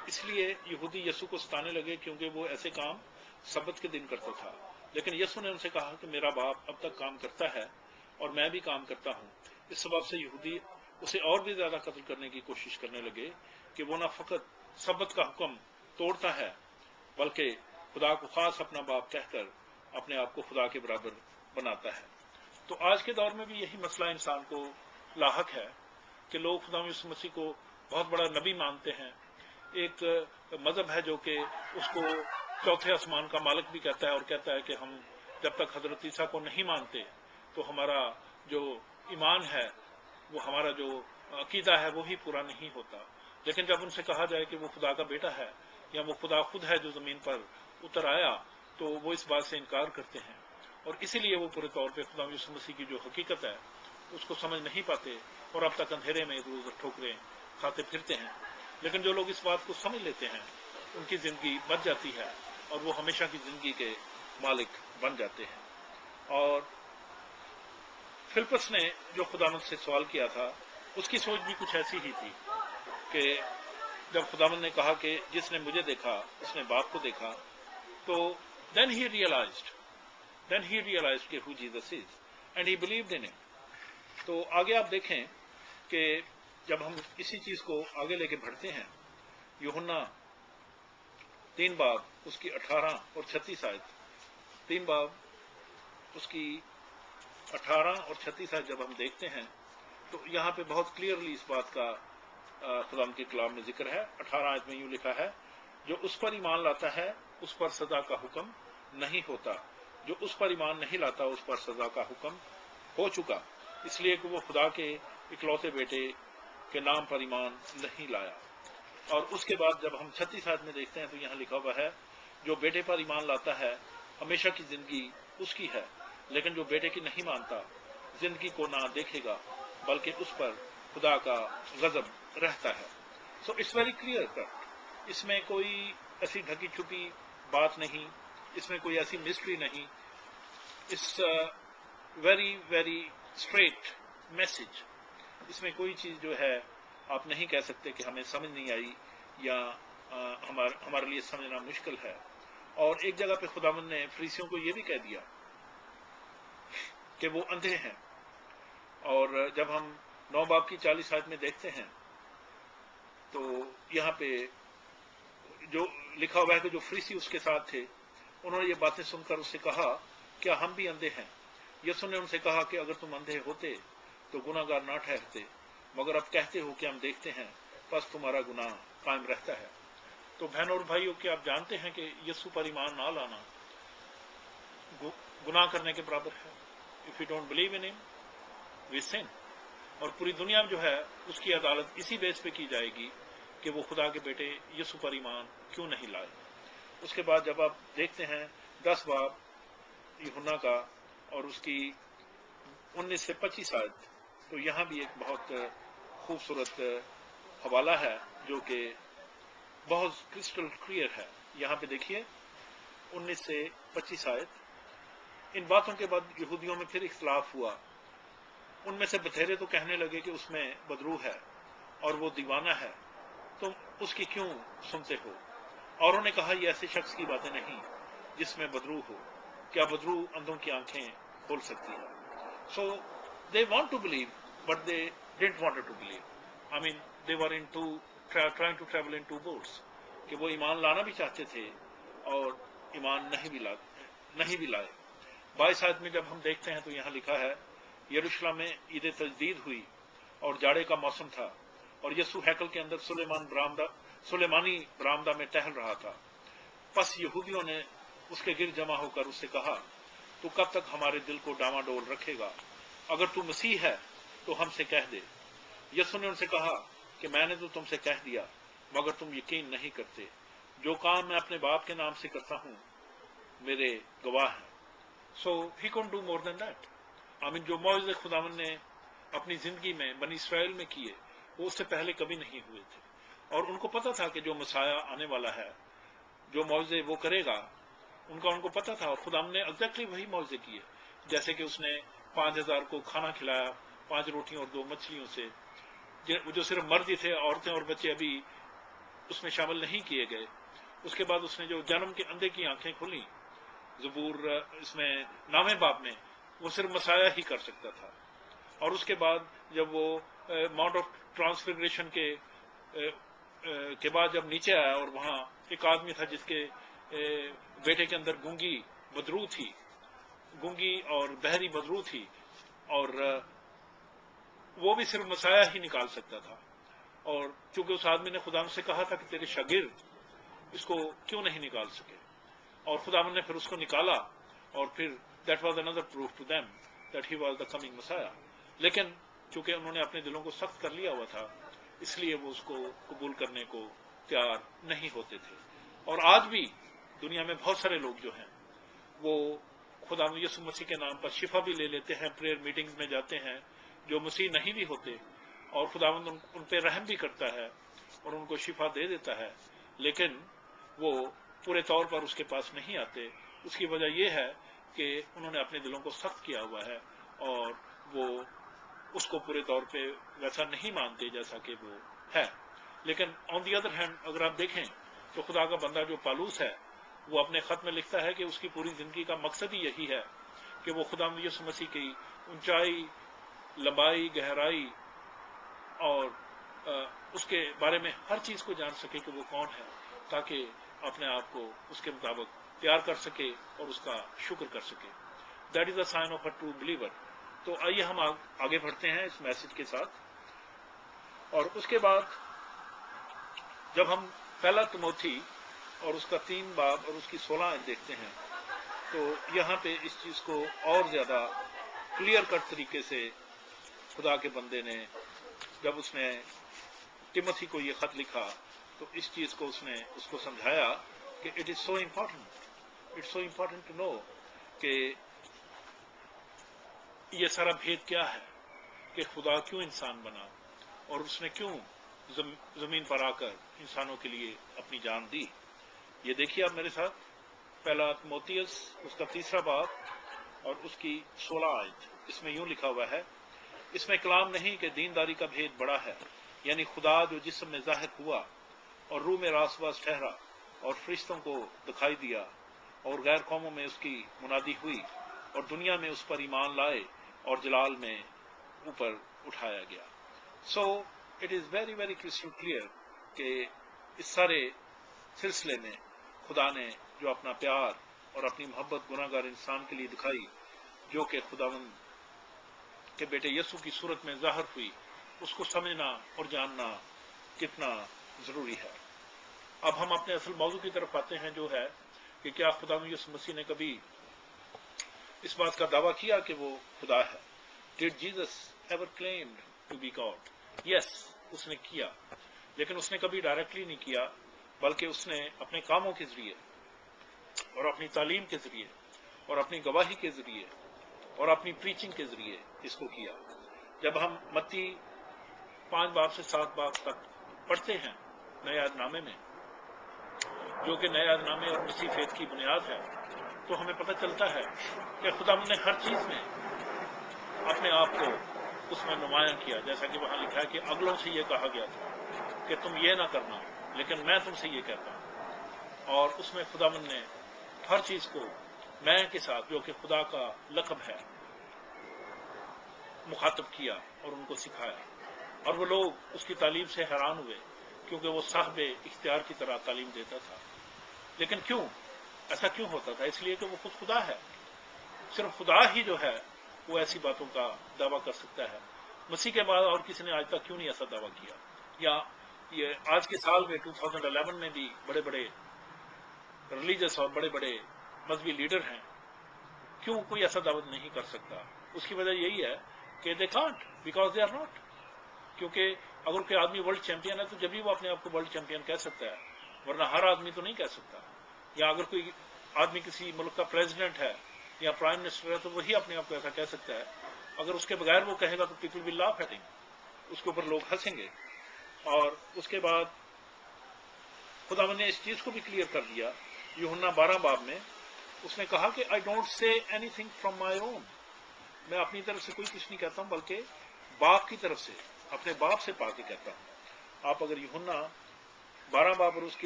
اس لیے یہودی یسوع کو ستانے لگے کیونکہ وہ ایسے کام سبت کے دن کرتا تھا. لیکن یسوع نے ان سے کہا کہ میرا باپ اب تک کام کرتا ہے اور میں بھی کام کرتا ہوں. اس سبب سے یہودی اسے اور بھی زیادہ قتل کرنے کی کوشش کرنے لگے کہ وہ نہ فقط سبت کا حکم توڑتا ہے بلکہ خدا کو خاص اپنا باپ کہہ کر اپنے آپ کو خدا کے برابر بناتا ہے. تو آج کے دور میں بھی یہی مسئلہ انسان کو لاحق ہے کہ لوگ خدا یسوع مسیح کو بہت بڑا نبی مانتے ہیں. ایک مذہب ہے جو کہ اس کو چوتھے آسمان کا مالک بھی کہتا ہے اور کہتا ہے کہ ہم جب تک حضرت عیسیٰ کو نہیں مانتے تو ہمارا جو ایمان ہے، وہ ہمارا جو عقیدہ ہے وہی پورا نہیں ہوتا. لیکن جب ان سے کہا جائے کہ وہ خدا کا بیٹا ہے یا وہ خدا خود ہے جو زمین پر اتر آیا تو وہ اس بات سے انکار کرتے ہیں، اور اسی لیے وہ پورے طور پہ خدا یسوع مسیح کی جو حقیقت ہے اس کو سمجھ نہیں پاتے اور اب تک اندھیرے میں ادھر ادھر ٹھوکریں کھاتے پھرتے ہیں. لیکن جو لوگ اس بات کو سمجھ لیتے ہیں ان کی زندگی بچ جاتی ہے اور وہ ہمیشہ کی زندگی کے مالک بن جاتے ہیں. اور فلپس نے جو خداوند سے سوال کیا تھا اس کی سوچ بھی کچھ ایسی ہی تھی کہ جب خداوند نے کہا کہ جس نے مجھے دیکھا اس نے باپ کو دیکھا، تو then he realized کہ who Jesus is and he believed in him. تو آگے آپ دیکھیں کہ جب ہم اسی چیز کو آگے لے کے بڑھتے ہیں، یوحنا 3 باب اس کی 18 اور 36 آیت، 3 باب اس کی 18 اور 36 آیت جب ہم دیکھتے ہیں تو یہاں پہ بہت کلیئرلی اس بات کا خدا کے کلام میں ذکر ہے. 18 آیت میں یوں لکھا ہے، جو اس پر ایمان لاتا ہے اس پر سزا کا حکم نہیں ہوتا، جو اس پر ایمان نہیں لاتا اس پر سزا کا حکم ہو چکا، اس لیے کہ وہ خدا کے اکلوتے بیٹے کے نام پر ایمان نہیں لایا. اور اس کے بعد جب ہم 36 آیت میں دیکھتے ہیں تو یہاں لکھا ہوا ہے، جو بیٹے پر ایمان لاتا ہے ہمیشہ کی زندگی اس کی ہے، لیکن جو بیٹے کی نہیں مانتا زندگی کو نہ دیکھے گا بلکہ اس پر خدا کا غضب رہتا ہے. So it's very clear cut, اس میں کوئی ایسی ڈھکی چھپی بات نہیں، اس میں کوئی ایسی مسٹری نہیں. It's very very straight message. اس میں کوئی چیز جو ہے آپ نہیں کہہ سکتے کہ ہمیں سمجھ نہیں آئی یا ہمارے لیے سمجھنا مشکل ہے. اور ایک جگہ پہ خداوند نے فریسیوں کو یہ بھی کہہ دیا کہ وہ اندھے ہیں. اور جب ہم 9 باب کی 40 آیت میں دیکھتے ہیں تو یہاں پہ جو لکھا ہوا ہے کہ جو فریسی اس کے ساتھ تھے انہوں نے یہ باتیں سن کر اس سے کہا کیا ہم بھی اندھے ہیں؟ یسوع نے ان سے کہا کہ اگر تم اندھے ہوتے تو گناہ گار نہ ٹھہرتے، مگر اب کہتے ہو کہ ہم دیکھتے ہیں، پس تمہارا گناہ قائم رہتا ہے. تو بہنوں اور بھائیوں، کیا آپ جانتے ہیں کہ یسوع پر ایمان نہ لانا گناہ کرنے کے برابر ہے؟ If we don't believe in him, we sin. اور پوری دنیا جو ہے اس کی عدالت اسی بیس پہ کی جائے گی کہ وہ خدا کے بیٹے یسوع پر ایمان کیوں نہیں لائے. اس کے بعد جب آپ دیکھتے ہیں 10 باب یوحنا کا اور اس کی 19 سے 25 آیت، تو یہاں بھی ایک بہت خوبصورت حوالہ ہے جو کہ بہت کرسٹل کلیئر ہے. یہاں پہ دیکھیے 19 سے 25 آیت. ان باتوں کے بعد یہودیوں میں پھر اختلاف ہوا. ان میں سے بتھیرے تو کہنے لگے کہ اس میں بدروح ہے اور وہ دیوانہ ہے، تم اس کی کیوں سنتے ہو؟ اوروں نے کہا یہ ایسے شخص کی باتیں نہیں جس میں بدروح ہو، کیا بدروح اندھوں کی آنکھیں کھول سکتی ہے؟ سو they want to believe but they didn't want to believe. I mean they were trying to travel in two boats کہ وہ ایمان لانا بھی چاہتے تھے اور ایمان نہیں بھی لائے. 22 آیت میں جب ہم دیکھتے ہیں تو یہاں لکھا ہے، یروشلم میں عید تجدید ہوئی اور جاڑے کا موسم تھا اور یسوع ہیکل کے اندر سلیمانی برآمدہ میں ٹہل رہا تھا. پس یہودیوں نے اس کے گرد جمع ہو کر اس سے کہا، تو کب تک ہمارے دل کو ڈاما ڈول رکھے گا؟ اگر تو مسیح ہے تو ہم سے کہہ دے. یسوع نے ان سے کہا کہ میں نے تو تم سے کہہ دیا مگر تم یقین نہیں کرتے. جو کام میں اپنے باپ کے نام سے کرتا ہوں میرے گواہ ہیں. So he can't do more than that. جو معجزے خداوند نے اپنی زندگی میں بنی اسرائیل میں کیے وہ اس سے پہلے کبھی نہیں ہوئے تھے، اور ان کو پتا تھا کہ جو مسیح آنے والا ہے جو معجزے وہ کرے گا ان کو پتا تھا. اور خداوند نے ایگزیکٹلی وہی معجزے کیے، جیسے کہ اس نے 5000 کو کھانا کھلایا 5 روٹیوں اور 2 مچھلیوں سے، جو صرف مرد ہی تھے، عورتیں اور بچے ابھی اس میں شامل نہیں کیے گئے. اس کے بعد اس نے جو جنم کے اندھے کی آنکھیں کھولیں زبور اس میں نامے باب میں، وہ صرف مسیح ہی کر سکتا تھا. اور اس کے بعد جب وہ ماؤنٹ آف ٹرانسفیگریشن کے بعد جب نیچے آیا اور وہاں ایک آدمی تھا جس کے بیٹے کے اندر گونگی بدرو تھی، گونگی اور بہری بدرو تھی، اور وہ بھی صرف مسیح ہی نکال سکتا تھا. اور چونکہ اس آدمی نے خدا سے کہا تھا کہ تیرے شاگرد اس کو کیوں نہیں نکال سکے، اور خدا نے پھر اس کو نکالا، اور پھر that was under proof to them that he was the coming مسیح. لیکن چونکہ انہوں نے اپنے دلوں کو سخت کر لیا ہوا تھا، اس لیے وہ اس کو قبول کرنے کو تیار نہیں ہوتے تھے. اور آج بھی دنیا میں بہت سارے لوگ جو ہیں وہ خدا یسوع مسیح کے نام پر شفا بھی لے لیتے ہیں، پریئر میٹنگز میں جاتے ہیں، جو مسیح نہیں بھی ہوتے، اور خداوند ان پہ رحم بھی کرتا ہے اور ان کو شفا دے دیتا ہے، لیکن وہ پورے طور پر اس کے پاس نہیں آتے. اس کی وجہ یہ ہے کہ انہوں نے اپنے دلوں کو سخت کیا ہوا ہے اور وہ اس کو پورے طور پہ ویسا نہیں مانتے جیسا کہ وہ ہے. لیکن آن دی ادر ہینڈ اگر آپ دیکھیں تو خدا کا بندہ جو پالوس ہے وہ اپنے خط میں لکھتا ہے کہ اس کی پوری زندگی کا مقصد ہی یہی ہے کہ وہ خدا یسوع مسیح کی اونچائی، لمبائی، گہرائی اور اس کے بارے میں ہر چیز کو جان سکے کہ وہ کون ہے، تاکہ اپنے آپ کو اس کے مطابق تیار کر سکے اور اس کا شکر کر سکے. That is a sign of a true believer. تو آئیے ہم آگے بڑھتے ہیں اس میسج کے ساتھ. اور اس کے بعد جب ہم پہلا تموتھی اور اس کا 3 باب اور اس کی 16 آیت دیکھتے ہیں تو یہاں پہ اس چیز کو اور زیادہ کلیئر کٹ طریقے سے خدا کے بندے نے، جب اس نے تموتھی کو یہ خط لکھا تو اس چیز کو اس نے اس کو سمجھایا کہ it is so important to know کہ یہ سارا بھید کیا ہے، کہ خدا کیوں انسان بنا اور اس نے کیوں زمین پر آ کر انسانوں کے لیے اپنی جان دی. یہ دیکھیے آپ میرے ساتھ، پہلا تموتھیوس اس کا 3 باب اور اس کی 16 آیت. اس میں یوں لکھا ہوا ہے، اس میں کلام نہیں کہ دینداری کا بھید بڑا ہے، یعنی خدا جو جسم میں ظاہر ہوا اور روح میں راست باز ٹھہرا اور فرشتوں کو دکھائی دیا اور غیر قوموں میں اس کی منادی ہوئی اور دنیا میں اس پر ایمان لائے اور جلال میں اوپر اٹھایا گیا. So it is very very crystal clear کہ اس سارے سلسلے میں خدا نے جو اپنا پیار اور اپنی محبت گناہ گار انسان کے لیے دکھائی، جو کہ خداوند کے بیٹے یسوع کی صورت میں ظاہر ہوئی، اس کو سمجھنا اور جاننا کتنا ضروری ہے. اب ہم اپنے اصل موضوع کی طرف آتے ہیں، جو ہے کہ کیا خداوند یسوع مسیح نے کبھی اس بات کا دعویٰ کیا کہ وہ خدا ہے؟ Did Jesus ever claimed to be God? Yes, اس نے کیا، لیکن اس نے کبھی ڈائریکٹلی نہیں کیا، بلکہ اس نے اپنے کاموں کے ذریعے اور اپنی تعلیم کے ذریعے اور اپنی گواہی کے ذریعے اور اپنی پریچنگ کے ذریعے اس کو کیا. جب ہم متی 5 باب سے 7 باب تک پڑھتے ہیں نئے عہد نامے میں، جو کہ نئے عہد نامے اور مسیح فیت کی بنیاد ہے، تو ہمیں پتہ چلتا ہے کہ خدا نے ہر چیز میں اپنے آپ کو اس میں نمایاں کیا. جیسا کہ وہاں لکھا ہے کہ اگلوں سے یہ کہا گیا تھا کہ تم یہ نہ کرنا، لیکن میں تم سے یہ کہتا ہوں. اور اس میں خدا نے ہر چیز کو میں کے ساتھ، جو کہ خدا کا لقب ہے، مخاطب کیا اور ان کو سکھایا. اور وہ لوگ اس کی تعلیم سے حیران ہوئے، کیونکہ وہ صاحب اختیار کی طرح تعلیم دیتا تھا. لیکن کیوں ایسا کیوں ہوتا تھا؟ اس لیے کہ وہ خود خدا ہے. صرف خدا ہی جو ہے وہ ایسی باتوں کا دعویٰ کر سکتا ہے. مسیح کے بعد اور کسی نے آج تک کیوں نہیں ایسا دعویٰ کیا؟ یا یہ آج کے سال میں 2011 میں بھی بڑے بڑے ریلیجس اور بڑے بڑے مذہبی لیڈر ہیں، کیوں کوئی ایسا دعوت نہیں کر سکتا؟ اس کی وجہ یہی ہے کہ they can't, because they are not. کیونکہ اگر کوئی آدمی ورلڈ چیمپئن ہے تو جب بھی وہ اپنے آپ کو ورلڈ چیمپئن کہہ سکتا ہے، ورنہ ہر آدمی تو نہیں کہہ سکتا. یا اگر کوئی آدمی کسی ملک کا پریزیڈنٹ ہے یا پرائم منسٹر ہے تو وہی اپنے آپ کو ایسا کہہ سکتا ہے. اگر اس کے بغیر وہ کہے گا تو پیپل ول لاف ایٹ ہم، اس کے اوپر لوگ ہنسیں گے. اور اس کے بعد خدا نے اس چیز کو بھی کلیئر کر دیا یوحنا 12 باب میں. اس نے کہا کہ I don't say anything from my own, میں اپنی طرف سے کوئی کچھ نہیں کہتا ہوں، بلکہ باپ کی طرف سے، اپنے باپ سے پا کے کہتا ہوں. آپ اگر یوحنا 12 باب اور اس کی